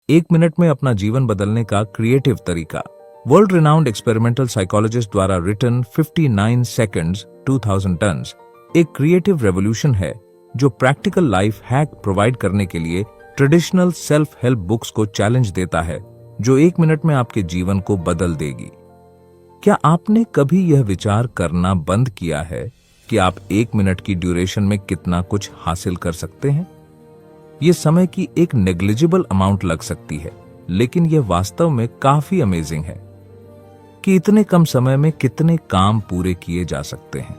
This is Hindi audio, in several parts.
एक मिनट में अपना जीवन बदलने का क्रिएटिव तरीका। वर्ल्ड रिनाउंड एक्सपेरिमेंटल साइकोलॉजिस्ट द्वारा रिटन 59 सेकंड्स 2000 टन्स एक क्रिएटिव रेवोल्यूशन है जो प्रैक्टिकल लाइफ हैक प्रोवाइड करने के लिए ट्रेडिशनल सेल्फ हेल्प बुक्स को चैलेंज देता है, जो एक मिनट में आपके जीवन को बदल देगी। क्या आपने कभी यह विचार करना बंद किया है कि आप एक मिनट की ड्यूरेशन में कितना कुछ हासिल कर सकते हैं? यह समय की एक नेग्लिजिबल अमाउंट लग सकती है, लेकिन यह वास्तव में काफी अमेजिंग है कि इतने कम समय में कितने काम पूरे किए जा सकते हैं।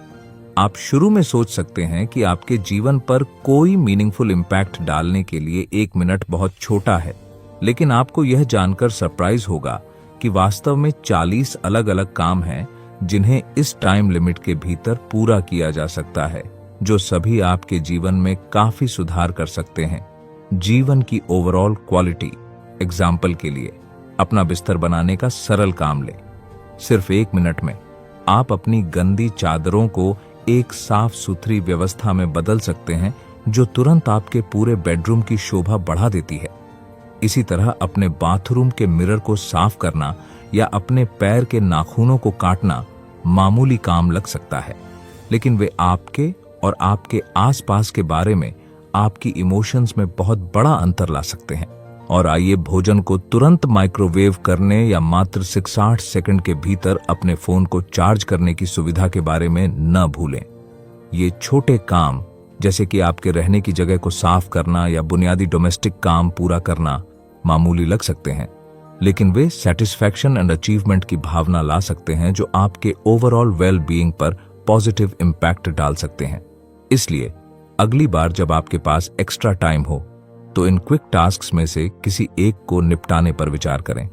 आप शुरू में सोच सकते हैं कि आपके जीवन पर कोई मीनिंगफुल इम्पैक्ट डालने के लिए एक मिनट बहुत छोटा है, लेकिन आपको यह जानकर सरप्राइज होगा कि वास्तव में 40 अलग अलग काम हैं जिन्हें इस टाइम लिमिट के भीतर पूरा किया जा सकता है, जो सभी आपके जीवन में काफी सुधार कर सकते हैं। जीवन की ओवरऑल क्वालिटी। एग्जाम्पल के लिए, अपना बिस्तर बनाने का सरल काम लें। सिर्फ एक मिनट में आप अपनी गंदी चादरों को एक साफ सुथरी व्यवस्था में बदल सकते हैं, जो तुरंत आपके पूरे बेडरूम की शोभा बढ़ा देती है। इसी तरह अपने बाथरूम के मिरर को साफ करना या अपने पैर के नाखूनों को काटना मामूली काम लग सकता है, लेकिन वे आपके और आपके आसपास के बारे में आपकी इमोशंस में बहुत बड़ा अंतर ला सकते हैं। और आइए भोजन को तुरंत माइक्रोवेव करने या मात्र 60 सेकंड के भीतर अपने फोन को चार्ज करने की सुविधा के बारे में न भूलें। ये छोटे काम जैसे कि आपके रहने की जगह को साफ करना या बुनियादी डोमेस्टिक काम पूरा करना मामूली लग सकते हैं, लेकिन वे सेटिस्फैक्शन एंड अचीवमेंट की भावना ला सकते हैं, जो आपके ओवरऑल वेल बीइंग पर पॉजिटिव इम्पैक्ट डाल सकते हैं। इसलिए अगली बार जब आपके पास एक्स्ट्रा टाइम हो तो इन क्विक टास्क्स में से किसी एक को निपटाने पर विचार करें।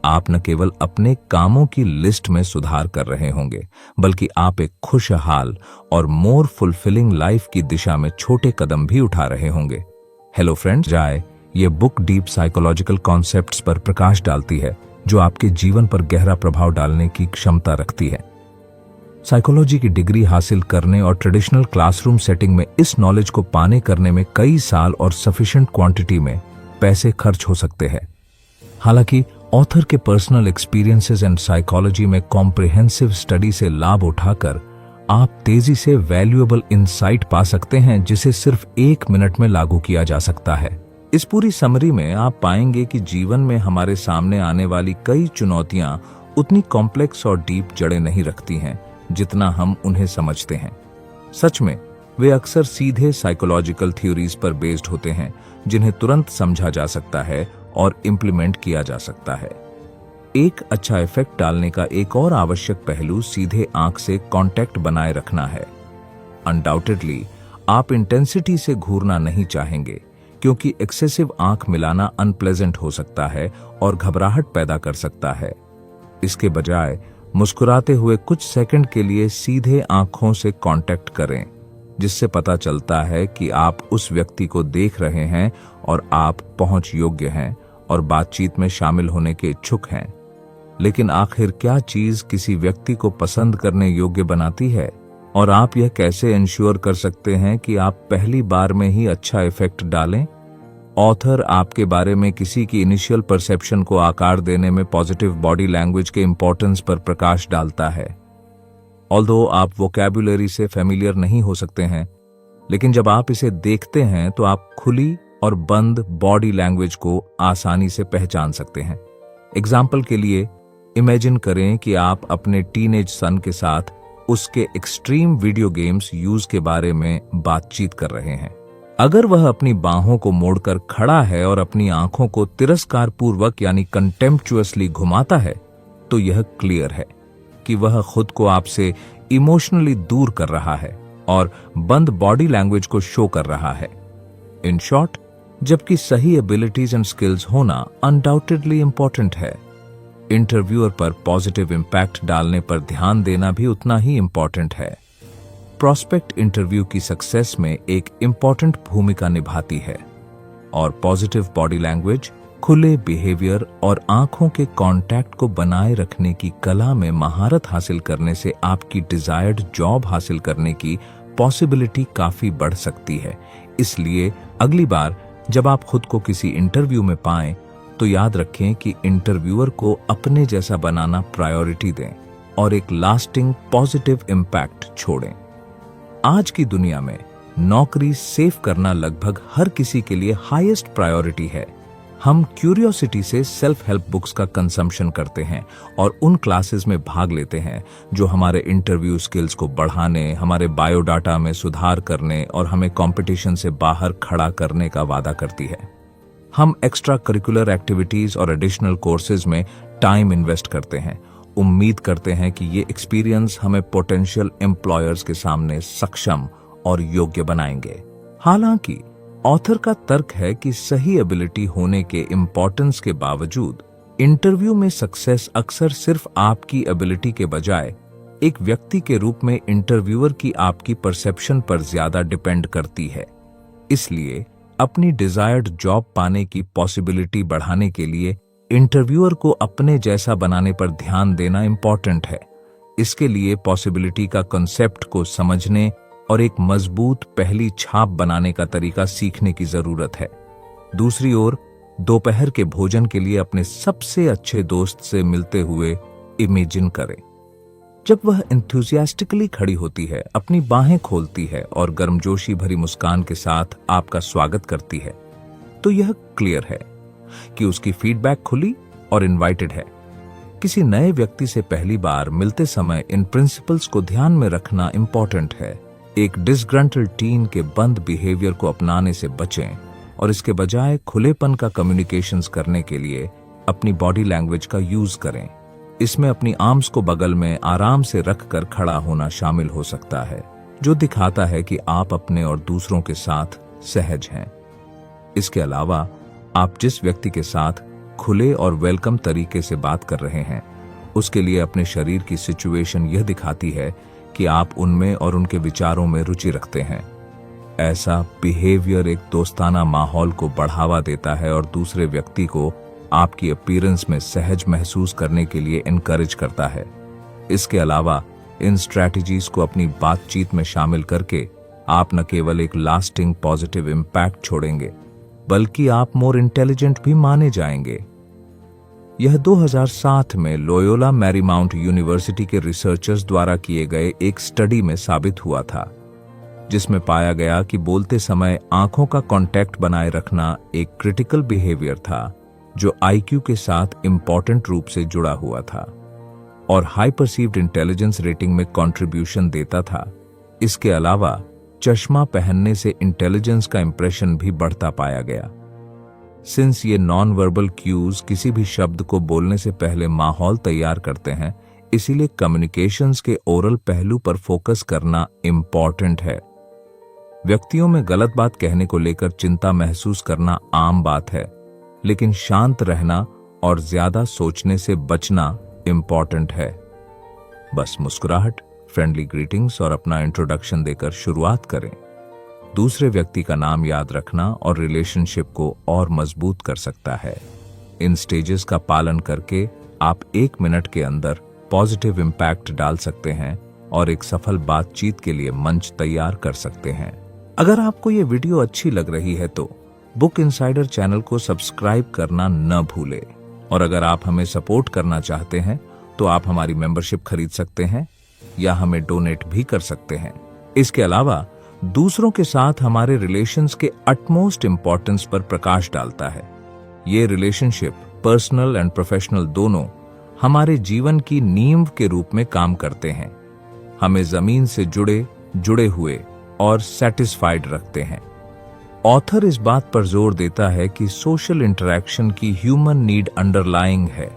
आप न केवल अपने कामों की लिस्ट में सुधार कर रहे होंगे, बल्कि आप एक खुशहाल और मोर फुलफिलिंग लाइफ की दिशा में छोटे कदम भी उठा रहे होंगे। हेलो फ्रेंड्स, जाए ये बुक डीप साइकोलॉजिकल कॉन्सेप्ट्स पर प्रकाश डालती है, जो आपके जीवन पर गहरा प्रभाव डालने की क्षमता रखती है। साइकोलॉजी की डिग्री हासिल करने और ट्रेडिशनल क्लासरूम सेटिंग में इस नॉलेज को पाने करने में कई साल और सफिशिएंट क्वांटिटी में पैसे खर्च हो सकते हैं। हालांकि ऑथर के पर्सनल एक्सपीरियंसेस एंड साइकोलॉजी में कॉम्प्रिहेंसिव स्टडी से लाभ उठाकर आप तेजी से वैल्यूएबल इंसाइट पा सकते हैं, जिसे सिर्फ एक मिनट में लागू किया जा सकता है। इस पूरी समरी में आप पाएंगे कि जीवन में हमारे सामने आने वाली कई चुनौतियां उतनी कॉम्प्लेक्स और डीप जड़ें नहीं रखती हैं जितना हम उन्हें समझते हैं। सच में वे अक्सर सीधे साइकोलॉजिकल थ्योरीज पर बेस्ड होते हैं, जिन्हें तुरंत समझा जा सकता है और इम्प्लीमेंट किया जा सकता है। एक अच्छा इफेक्ट डालने का एक और आवश्यक पहलू सीधे आंख से कांटेक्ट बनाए रखना है। अनडाउटेडली आप इंटेंसिटी से घूरना नहीं चाहेंगे, क्योंकि एक्सेसिव आंख मिलाना अनप्लेजेंट हो सकता है और घबराहट पैदा कर सकता है। इसके बजाय मुस्कुराते हुए कुछ सेकंड के लिए सीधे आंखों से कांटेक्ट करें, जिससे पता चलता है कि आप उस व्यक्ति को देख रहे हैं और आप पहुंच योग्य हैं और बातचीत में शामिल होने के इच्छुक हैं। लेकिन आखिर क्या चीज किसी व्यक्ति को पसंद करने योग्य बनाती है, और आप यह कैसे इंश्योर कर सकते हैं कि आप पहली बार में ही अच्छा इफेक्ट डालें? ऑथर आपके बारे में किसी की इनिशियल परसेप्शन को आकार देने में पॉजिटिव बॉडी लैंग्वेज के इंपॉर्टेंस पर प्रकाश डालता है। ऑल्दो आप वोकैबुलरी से फेमिलियर नहीं हो सकते हैं, लेकिन जब आप इसे देखते हैं तो आप खुली और बंद बॉडी लैंग्वेज को आसानी से पहचान सकते हैं। एग्जाम्पल के लिए, इमेजिन करें कि आप अपने टीनेज सन के साथ उसके एक्सट्रीम वीडियो गेम्स यूज के बारे में बातचीत कर रहे हैं। अगर वह अपनी बाहों को मोड़कर खड़ा है और अपनी आंखों को तिरस्कार पूर्वक यानी कंटेम्प्चुअसली घुमाता है, तो यह क्लियर है कि वह खुद को आपसे इमोशनली दूर कर रहा है और बंद बॉडी लैंग्वेज को शो कर रहा है। इन शॉर्ट, जबकि सही एबिलिटीज एंड स्किल्स होना अनडाउटेडली इंपॉर्टेंट है, इंटरव्यूअर पर पॉजिटिव इम्पैक्ट डालने पर ध्यान देना भी उतना ही इंपॉर्टेंट है। प्रोस्पेक्ट इंटरव्यू की सक्सेस में एक इंपॉर्टेंट भूमिका निभाती है, और पॉजिटिव बॉडी लैंग्वेज, खुले बिहेवियर और आंखों के कांटेक्ट को बनाए रखने की कला में महारत हासिल करने से आपकी डिजायर्ड जॉब हासिल करने की पॉसिबिलिटी काफी बढ़ सकती है। इसलिए अगली बार जब आप खुद को किसी इंटरव्यू में पाएं, तो याद रखें कि इंटरव्यूअर को अपने जैसा बनाना प्रायोरिटी दें और एक लास्टिंग पॉजिटिव इम्पैक्ट छोड़ें। आज की दुनिया में नौकरी सेव करना लगभग हर किसी के लिए हाईएस्ट प्रायोरिटी है। हम क्यूरियोसिटी से सेल्फ हेल्प बुक्स का कंजम्पशन करते हैं और उन क्लासेस में भाग लेते हैं जो हमारे इंटरव्यू स्किल्स को बढ़ाने, हमारे बायोडाटा में सुधार करने और हमें कंपटीशन से बाहर खड़ा करने का वादा करती है। हम एक्स्ट्रा करिकुलर एक्टिविटीज और एडिशनल कोर्सेज में टाइम इन्वेस्ट करते हैं, उम्मीद करते हैं कि ये एक्सपीरियंस हमें पोटेंशियल एम्प्लॉयर्स के सामने सक्षम और योग्य बनाएंगे। हालांकि ऑथर का तर्क है कि सही एबिलिटी होने के इम्पोर्टेंस के बावजूद इंटरव्यू में सक्सेस अक्सर सिर्फ आपकी एबिलिटी के बजाय एक व्यक्ति के रूप में इंटरव्यूअर की आपकी परसेप्शन पर ज्यादा डिपेंड करती है। इसलिए अपनी डिजायर्ड जॉब पाने की पॉसिबिलिटी बढ़ाने के लिए इंटरव्यूअर को अपने जैसा बनाने पर ध्यान देना इंपॉर्टेंट है। इसके लिए पॉसिबिलिटी का कॉन्सेप्ट को समझने और एक मजबूत पहली छाप बनाने का तरीका सीखने की जरूरत है। दूसरी ओर दोपहर के भोजन के लिए अपने सबसे अच्छे दोस्त से मिलते हुए इमेजिन करें। जब वह एंथुसियास्टिकली खड़ी होती है, अपनी बाहें खोलती है और गर्मजोशी भरी मुस्कान के साथ आपका स्वागत करती है, तो यह क्लियर है कि उसकी फीडबैक खुली और इनवाइटेड है। किसी नए व्यक्ति से पहली बार मिलते समय इन प्रिंसिपल्स को ध्यान में रखना इंपॉर्टेंट है। एक डिसग्रंटल्ड टीन के बंद बिहेवियर को अपनाने से बचें और इसके बजाय खुलेपन का कम्युनिकेशंस करने के लिए अपनी बॉडी लैंग्वेज का यूज करें। इसमें अपनी आर्म्स को बगल में आराम से रखकर खड़ा होना शामिल हो सकता है, जो दिखाता है कि आप अपने और दूसरों के साथ सहज हैं। इसके अलावा आप जिस व्यक्ति के साथ खुले और वेलकम तरीके से बात कर रहे हैं, उसके लिए अपने शरीर की सिचुएशन यह दिखाती है कि आप उनमें और उनके विचारों में रुचि रखते हैं। ऐसा बिहेवियर एक दोस्ताना माहौल को बढ़ावा देता है और दूसरे व्यक्ति को आपकी अपीयरेंस में सहज महसूस करने के लिए एनकरेज करता है। इसके अलावा इन स्ट्रैटेजीज को अपनी बातचीत में शामिल करके आप न केवल एक लास्टिंग पॉजिटिव इम्पैक्ट छोड़ेंगे, बल्कि आप मोर इंटेलिजेंट भी माने जाएंगे। यह 2007 में लोयोला मैरीमाउंट यूनिवर्सिटी के रिसर्चर्स द्वारा किए गए एक स्टडी में साबित हुआ था, जिसमें पाया गया कि बोलते समय आंखों का कांटेक्ट बनाए रखना एक क्रिटिकल बिहेवियर था जो आईक्यू के साथ इंपॉर्टेंट रूप से जुड़ा हुआ था और हाई परसीव्ड इंटेलिजेंस रेटिंग में कंट्रीब्यूशन देता था। इसके अलावा चश्मा पहनने से इंटेलिजेंस का इंप्रेशन भी बढ़ता पाया गया। सिंस ये नॉन वर्बल क्यूज किसी भी शब्द को बोलने से पहले माहौल तैयार करते हैं, इसीलिए कम्युनिकेशंस के ओरल पहलू पर फोकस करना इंपॉर्टेंट है। व्यक्तियों में गलत बात कहने को लेकर चिंता महसूस करना आम बात है, लेकिन शांत रहना और ज्यादा सोचने से बचना इंपॉर्टेंट है। बस मुस्कुराहट, फ्रेंडली ग्रीटिंग्स और अपना इंट्रोडक्शन देकर शुरुआत करें। दूसरे व्यक्ति का नाम याद रखना और रिलेशनशिप को और मजबूत कर सकता है। इन स्टेजेस का पालन करके आप 1 मिनट के अंदर पॉजिटिव इम्पैक्ट डाल सकते हैं और एक सफल बातचीत के लिए मंच तैयार कर सकते हैं। अगर आपको ये वीडियो अच्छी लग रही है तो बुक इनसाइडर चैनल को सब्सक्राइब करना न भूले, और अगर आप हमें सपोर्ट करना चाहते हैं तो आप हमारी मेंबरशिप खरीद सकते हैं या हमें डोनेट भी कर सकते हैं। इसके अलावा दूसरों के साथ हमारे रिलेशंस के अटमोस्ट इंपॉर्टेंस पर प्रकाश डालता है। ये रिलेशनशिप पर्सनल एंड प्रोफेशनल दोनों हमारे जीवन की नींव के रूप में काम करते हैं, हमें जमीन से जुड़े हुए और सेटिस्फाइड रखते हैं। ऑथर इस बात पर जोर देता है कि सोशल इंटरैक्शन की ह्यूमन नीड अंडरलाइंग है।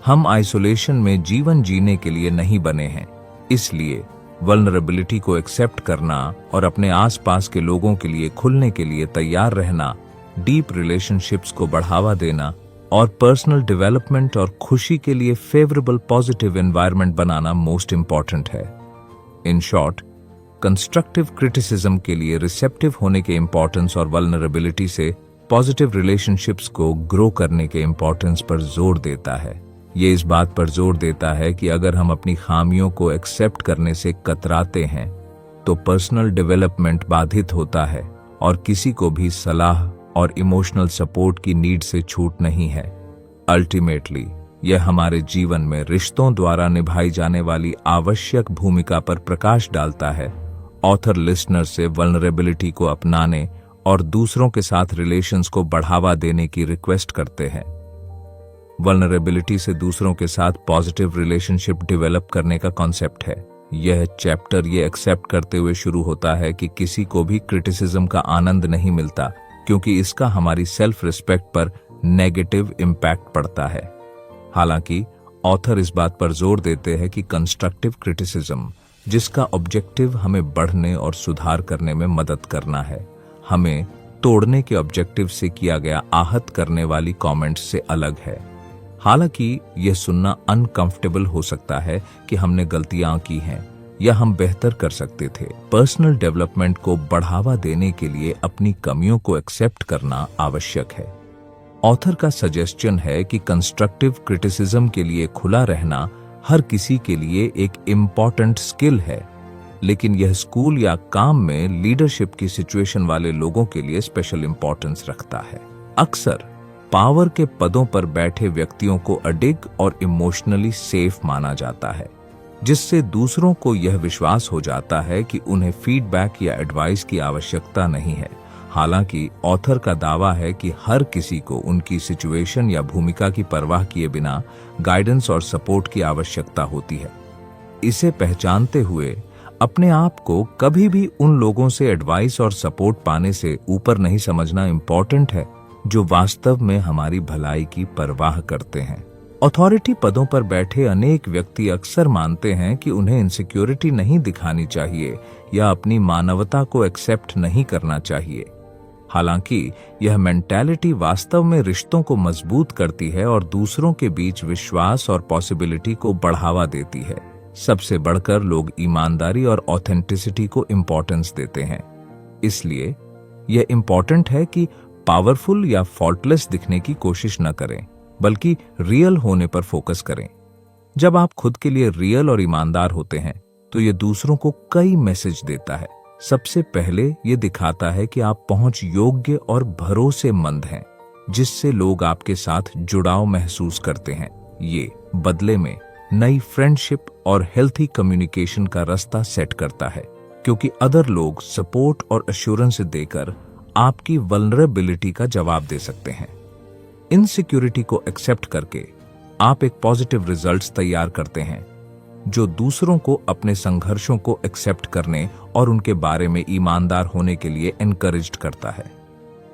हम आइसोलेशन में जीवन जीने के लिए नहीं बने हैं, इसलिए वल्नरेबिलिटी को एक्सेप्ट करना और अपने आसपास के लोगों के लिए खुलने के लिए तैयार रहना, डीप रिलेशनशिप्स को बढ़ावा देना और पर्सनल डेवलपमेंट और खुशी के लिए फेवरेबल पॉजिटिव एनवायरनमेंट बनाना मोस्ट इंपॉर्टेंट है। इन शॉर्ट, कंस्ट्रक्टिव क्रिटिसिज्म के लिए रिसेप्टिव होने के इंपॉर्टेंस और वल्नरेबिलिटी से पॉजिटिव रिलेशनशिप्स को ग्रो करने के इंपॉर्टेंस पर जोर देता है। ये इस बात पर जोर देता है कि अगर हम अपनी खामियों को एक्सेप्ट करने से कतराते हैं तो पर्सनल डेवलपमेंट बाधित होता है और किसी को भी सलाह और इमोशनल सपोर्ट की नीड से छूट नहीं है। अल्टीमेटली यह हमारे जीवन में रिश्तों द्वारा निभाई जाने वाली आवश्यक भूमिका पर प्रकाश डालता है। ऑथर लिसनर से वल्नरेबिलिटी को अपनाने और दूसरों के साथ रिलेशंस को बढ़ावा देने की रिक्वेस्ट करते हैं। वल्नरेबिलिटी से दूसरों के साथ पॉजिटिव रिलेशनशिप डेवलप करने का कॉन्सेप्ट है। यह चैप्टर ये एक्सेप्ट करते हुए शुरू होता है कि किसी को भी क्रिटिसिज्म का आनंद नहीं मिलता, क्योंकि इसका हमारी सेल्फ रिस्पेक्ट पर नेगेटिव इम्पैक्ट पड़ता है। हालांकि ऑथर इस बात पर जोर देते हैं कि कंस्ट्रक्टिव क्रिटिसिज्म, जिसका ऑब्जेक्टिव हमें बढ़ने और सुधार करने में मदद करना है, हमें तोड़ने के ऑब्जेक्टिव से किया गया आहत करने वाली कमेंट्स से अलग है। हालांकि यह सुनना अनकंफर्टेबल हो सकता है कि हमने गलतियां की हैं या हम बेहतर कर सकते थे। पर्सनल डेवलपमेंट को बढ़ावा देने के लिए अपनी कमियों को एक्सेप्ट करना आवश्यक है। ऑथर का सजेशन है कि कंस्ट्रक्टिव क्रिटिसिज्म के लिए खुला रहना हर किसी के लिए एक इम्पॉर्टेंट स्किल है, लेकिन यह स्कूल या काम में लीडरशिप की सिचुएशन वाले लोगों के लिए स्पेशल इंपॉर्टेंस रखता है। अक्सर पावर के पदों पर बैठे व्यक्तियों को अडिग और इमोशनली सेफ माना जाता है, जिससे दूसरों को यह विश्वास हो जाता है कि उन्हें फीडबैक या एडवाइस की आवश्यकता नहीं है। हालांकि ऑथर का दावा है कि हर किसी को उनकी सिचुएशन या भूमिका की परवाह किए बिना गाइडेंस और सपोर्ट की आवश्यकता होती है। इसे पहचानते हुए अपने आप को कभी भी उन लोगों से एडवाइस और सपोर्ट पाने से ऊपर नहीं समझना इम्पोर्टेंट है, जो वास्तव में हमारी भलाई की परवाह करते हैं। अथॉरिटी पदों पर बैठे अनेक व्यक्ति अक्सर मानते हैं कि उन्हें इनसिक्योरिटी नहीं दिखानी चाहिए या अपनी मानवता को एक्सेप्ट नहीं करना चाहिए। हालांकि यह मेंटालिटी वास्तव में रिश्तों को मजबूत करती है और दूसरों के बीच विश्वास और पॉसिबिलिटी को बढ़ावा देती है। सबसे बढ़कर लोग ईमानदारी और ऑथेंटिसिटी को इम्पोर्टेंस देते हैं। इसलिए यह इम्पोर्टेंट है कि पावरफुल या फॉल्टलेस दिखने की कोशिश न करें, बल्कि रियल होने पर फोकस करें। जब आप खुद के लिए रियल और ईमानदार होते हैं तो यह दूसरों को कई मैसेज देता है। सबसे पहले यह दिखाता है कि आप पहुंच योग्य और भरोसेमंद हैं, जिससे लोग आपके साथ जुड़ाव महसूस करते हैं। ये बदले में नई फ्रेंडशिप और हेल्थी कम्युनिकेशन का रास्ता सेट करता है, क्योंकि अदर लोग सपोर्ट और एश्योरेंस देकर आपकी वल्नरेबिलिटी का जवाब दे सकते हैं। इनसिक्योरिटी को एक्सेप्ट करके आप एक पॉजिटिव रिजल्ट्स तैयार करते हैं, जो दूसरों को अपने संघर्षों को एक्सेप्ट करने और उनके बारे में ईमानदार होने के लिए एनकरेज्ड करता है।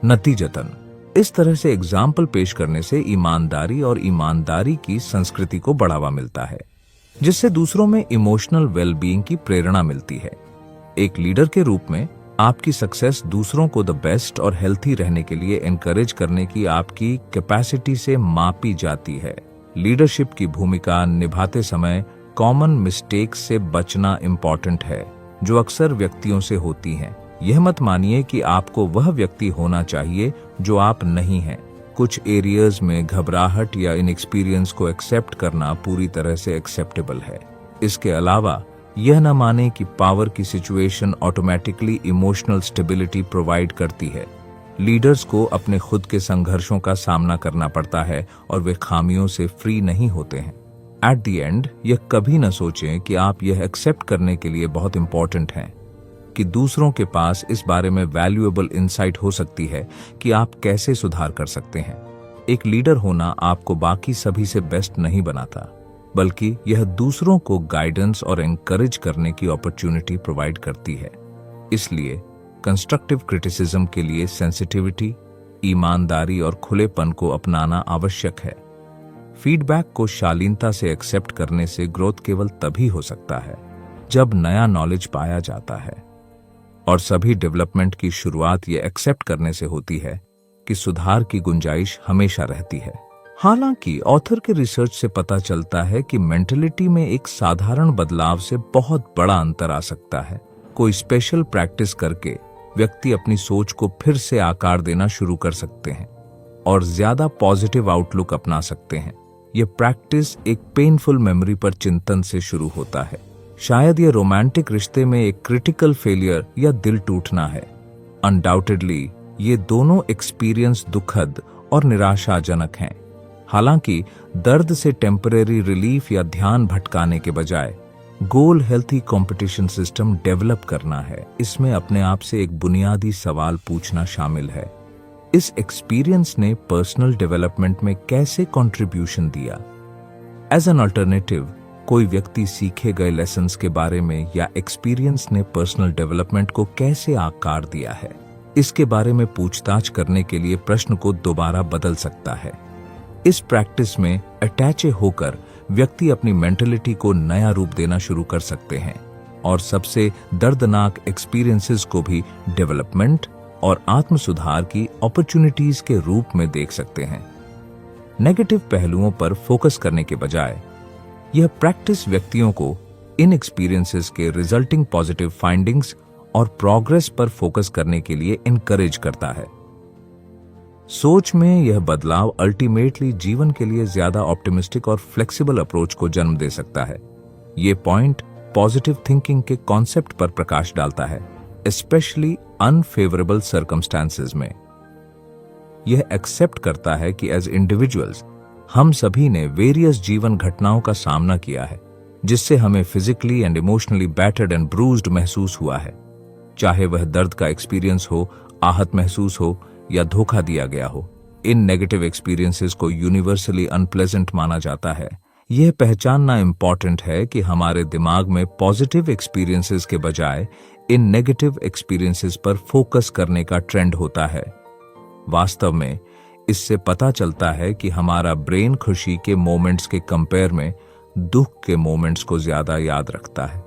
नतीजतन इस तरह से एग्जाम्पल पेश करने से ईमानदारी और ईमानदारी की संस्कृति को बढ़ावा मिलता है, जिससे दूसरों में इमोशनल वेलबीइंग की प्रेरणा मिलती है। एक लीडर के रूप में आपकी सक्सेस दूसरों को द बेस्ट और हेल्थी रहने के लिए एनकरेज करने की आपकी कैपेसिटी से मापी जाती है। लीडरशिप की भूमिका निभाते समय कॉमन मिस्टेक्स से बचना इम्पॉर्टेंट है, जो अक्सर व्यक्तियों से होती हैं। यह मत मानिए कि आपको वह व्यक्ति होना चाहिए जो आप नहीं हैं। कुछ एरियाज में घबराहट या इनएक्सपीरियंस को एक्सेप्ट करना पूरी तरह से एक्सेप्टेबल है। इसके अलावा यह न माने कि पावर की situation automatically emotional stability provide करती है। लीडर्स को अपने खुद के संघर्षों का सामना करना पड़ता है और वे खामियों से फ्री नहीं होते हैं। एट द एंड यह कभी न सोचें कि आप यह एक्सेप्ट करने के लिए बहुत इंपॉर्टेंट हैं कि दूसरों के पास इस बारे में वैल्यूएबल इंसाइट हो सकती है कि आप कैसे सुधार कर सकते हैं। एक लीडर होना आपको बाकी सभी से बेस्ट नहीं बनाता, बल्कि यह दूसरों को गाइडेंस और एनकरेज करने की अपॉर्चुनिटी प्रोवाइड करती है। इसलिए कंस्ट्रक्टिव क्रिटिसिज्म के लिए सेंसिटिविटी, ईमानदारी और खुलेपन को अपनाना आवश्यक है। फीडबैक को शालीनता से एक्सेप्ट करने से ग्रोथ केवल तभी हो सकता है जब नया नॉलेज पाया जाता है, और सभी डेवलपमेंट की शुरुआत ये एक्सेप्ट करने से होती है कि सुधार की गुंजाइश हमेशा रहती है। हालांकि ऑथर के रिसर्च से पता चलता है कि मेंटलिटी में एक साधारण बदलाव से बहुत बड़ा अंतर आ सकता है। कोई स्पेशल प्रैक्टिस करके व्यक्ति अपनी सोच को फिर से आकार देना शुरू कर सकते हैं और ज्यादा पॉजिटिव आउटलुक अपना सकते हैं। यह प्रैक्टिस एक पेनफुल मेमोरी पर चिंतन से शुरू होता है। शायद यह रोमांटिक रिश्ते में एक क्रिटिकल फेलियर या दिल टूटना है। अनडाउटेडली ये दोनों एक्सपीरियंस दुखद और निराशाजनक हैं। हालांकि दर्द से टेम्परेरी रिलीफ या ध्यान भटकाने के बजाय गोल हेल्थी कंपटीशन सिस्टम डेवलप करना है, इसमें अपने आप से एक बुनियादी सवाल पूछना शामिल है। इस एक्सपीरियंस ने पर्सनल डेवलपमेंट में कैसे कंट्रीब्यूशन दिया? एज एन अल्टरनेटिव, कोई व्यक्ति सीखे गए लेसन्स के बारे में या एक्सपीरियंस ने पर्सनल डेवलपमेंट को कैसे आकार दिया है, इसके बारे में पूछताछ करने के लिए प्रश्न को दोबारा बदल सकता है। इस प्रैक्टिस में अटैचे होकर व्यक्ति अपनी मेंटलिटी को नया रूप देना शुरू कर सकते हैं और सबसे दर्दनाक एक्सपीरियंसेस को भी डेवलपमेंट और आत्म सुधार की अपॉर्चुनिटीज के रूप में देख सकते हैं। नेगेटिव पहलुओं पर फोकस करने के बजाय यह प्रैक्टिस व्यक्तियों को इन एक्सपीरियंसेस के रिजल्टिंग पॉजिटिव फाइंडिंग्स और प्रोग्रेस पर फोकस करने के लिए इनकरेज करता है। सोच में यह बदलाव अल्टीमेटली जीवन के लिए ज्यादा ऑप्टिमिस्टिक और फ्लेक्सिबल अप्रोच को जन्म दे सकता है। ये पॉइंट पॉजिटिव थिंकिंग के कॉन्सेप्ट पर प्रकाश डालता है, स्पेशली अनफेवरेबल सर्कमस्टांसेस में। यह एक्सेप्ट करता है कि एज इंडिविजुअल्स हम सभी ने वेरियस जीवन घटनाओं का सामना किया है जिससे हमें physically and emotionally battered and bruised महसूस हुआ है। चाहे वह दर्द का एक्सपीरियंस हो, आहत महसूस हो या धोखा दिया गया हो, इन नेगेटिव एक्सपीरियंसेस को यूनिवर्सली अनप्लेजेंट माना जाता है। यह पहचानना इंपॉर्टेंट है कि हमारे दिमाग में पॉजिटिव एक्सपीरियंसेस के बजाय इन नेगेटिव एक्सपीरियंसेस पर फोकस करने का ट्रेंड होता है। वास्तव में इससे पता चलता है कि हमारा ब्रेन खुशी के मोमेंट्स के कंपेयर में दुख के मोमेंट्स को ज्यादा याद रखता है,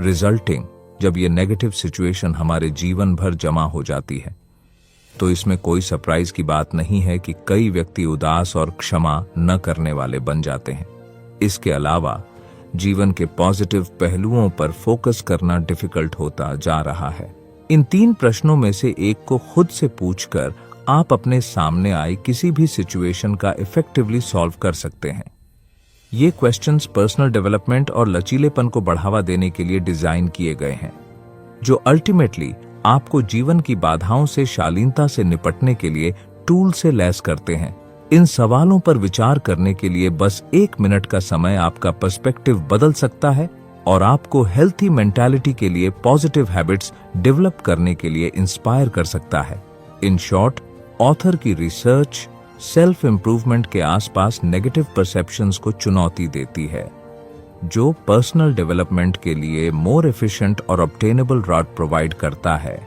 रिजल्टिंग जब ये नेगेटिव सिचुएशन हमारे जीवन भर जमा हो जाती है। तो इसमें कोई सरप्राइज की बात नहीं है कि कई व्यक्ति उदास और क्षमा न करने वाले बन जाते हैं। इसके अलावा जीवन के पॉजिटिव पहलुओं पर फोकस करना डिफिकल्ट होता जा रहा है। इन 3 प्रश्नों में से एक को खुद से पूछकर आप अपने सामने आई किसी भी सिचुएशन का इफेक्टिवली सॉल्व कर सकते हैं। ये क्वेश्चंस पर्सनल डेवलपमेंट और लचीलेपन को बढ़ावा देने के लिए डिजाइन किए गए हैं, जो अल्टीमेटली आपको जीवन की बाधाओं से शालीनता से निपटने के लिए टूल से लैस करते हैं। इन सवालों पर विचार करने के लिए बस 1 मिनट का समय आपका पर्सपेक्टिव बदल सकता है और आपको हेल्थी मेंटालिटी के लिए पॉजिटिव हैबिट्स डेवलप करने के लिए इंस्पायर कर सकता है। इन शॉर्ट, ऑथर की रिसर्च सेल्फ इंप्रूवमेंट के आसपास नेगेटिव परसेप्शंस को चुनौती देती है, जो पर्सनल डेवलपमेंट के लिए मोर एफिशिएंट और ऑब्टेनेबल रूट प्रोवाइड करता है।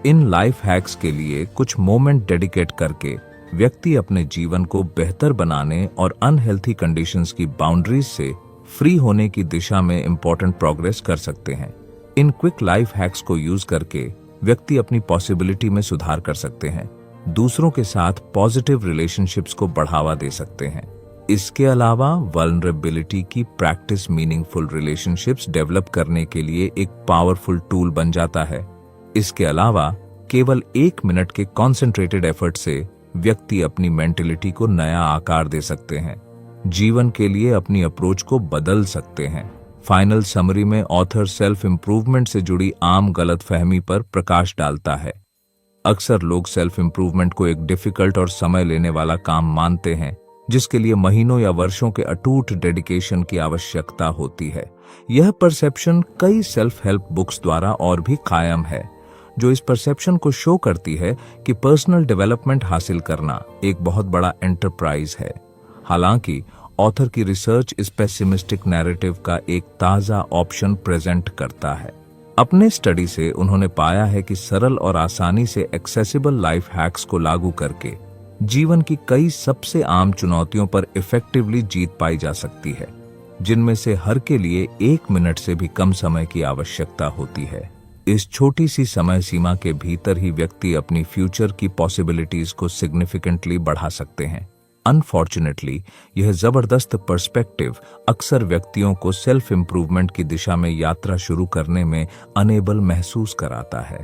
इन लाइफ हैक्स के लिए कुछ मोमेंट डेडिकेट करके व्यक्ति अपने जीवन को बेहतर बनाने और अनहेल्थी कंडीशंस की बाउंड्रीज से फ्री होने की दिशा में इंपॉर्टेंट प्रोग्रेस कर सकते हैं। इन क्विक लाइफ हैक्स को यूज करके व्यक्ति अपनी पॉसिबिलिटी में सुधार कर सकते हैं, दूसरों के साथ पॉजिटिव रिलेशनशिप्स को बढ़ावा दे सकते हैं। इसके अलावा वल्नरेबिलिटी की प्रैक्टिस मीनिंगफुल रिलेशनशिप्स डेवलप करने के लिए एक पावरफुल टूल बन जाता है। इसके अलावा केवल 1 मिनट के कॉन्सेंट्रेटेड एफर्ट से व्यक्ति अपनी मेंटलिटी को नया आकार दे सकते हैं, जीवन के लिए अपनी अप्रोच को बदल सकते हैं। फाइनल समरी में ऑथर सेल्फ इंप्रूवमेंट से जुड़ी आम गलतफहमी पर प्रकाश डालता है। अक्सर लोग सेल्फ इंप्रूवमेंट को एक डिफिकल्ट और समय लेने वाला काम मानते हैं, जिसके लिए महीनों या वर्षों के अटूट डेडिकेशन की आवश्यकता होती है। यह परसेप्शन कई सेल्फ हेल्प बुक्स द्वारा और भी कायम है, जो इस परसेप्शन को शो करती है कि पर्सनल डेवलपमेंट हासिल करना एक बहुत बड़ा एंटरप्राइज है। हालांकि ऑथर की रिसर्च इस पेसिमिस्टिक नैरेटिव का एक ताजा ऑप्शन प्रेजेंट करता है। अपने स्टडी से उन्होंने पाया है कि सरल और आसानी से एक्सेसिबल लाइफ हैक्स को लागू करके जीवन की कई सबसे आम चुनौतियों पर इफेक्टिवली जीत पाई जा सकती है, जिनमें से हर के लिए 1 मिनट से भी कम समय की आवश्यकता होती है। इस छोटी सी समय सीमा के भीतर ही व्यक्ति अपनी फ्यूचर की पॉसिबिलिटीज को सिग्निफिकेंटली बढ़ा सकते हैं। अनफॉर्चुनेटली, यह जबरदस्त पर्सपेक्टिव अक्सर व्यक्तियों को सेल्फ इंप्रूवमेंट की दिशा में यात्रा शुरू करने में अनेबल महसूस कराता है।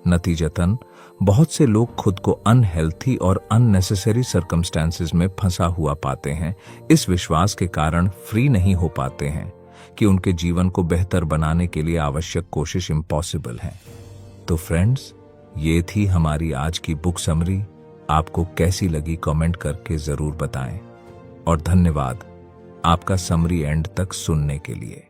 नतीजतन, बहुत से लोग खुद को अनहेल्थी और अननेसेसरी सर्कमस्टेंसेस में फंसा हुआ पाते हैं, इस विश्वास के कारण फ्री नहीं हो पाते हैं कि उनके जीवन को बेहतर बनाने के लिए आवश्यक कोशिश इम्पॉसिबल है। तो फ्रेंड्स, ये थी हमारी आज की बुक समरी। आपको कैसी लगी कमेंट करके जरूर बताएं और धन्यवाद आपका समरी एंड तक सुनने के लिए।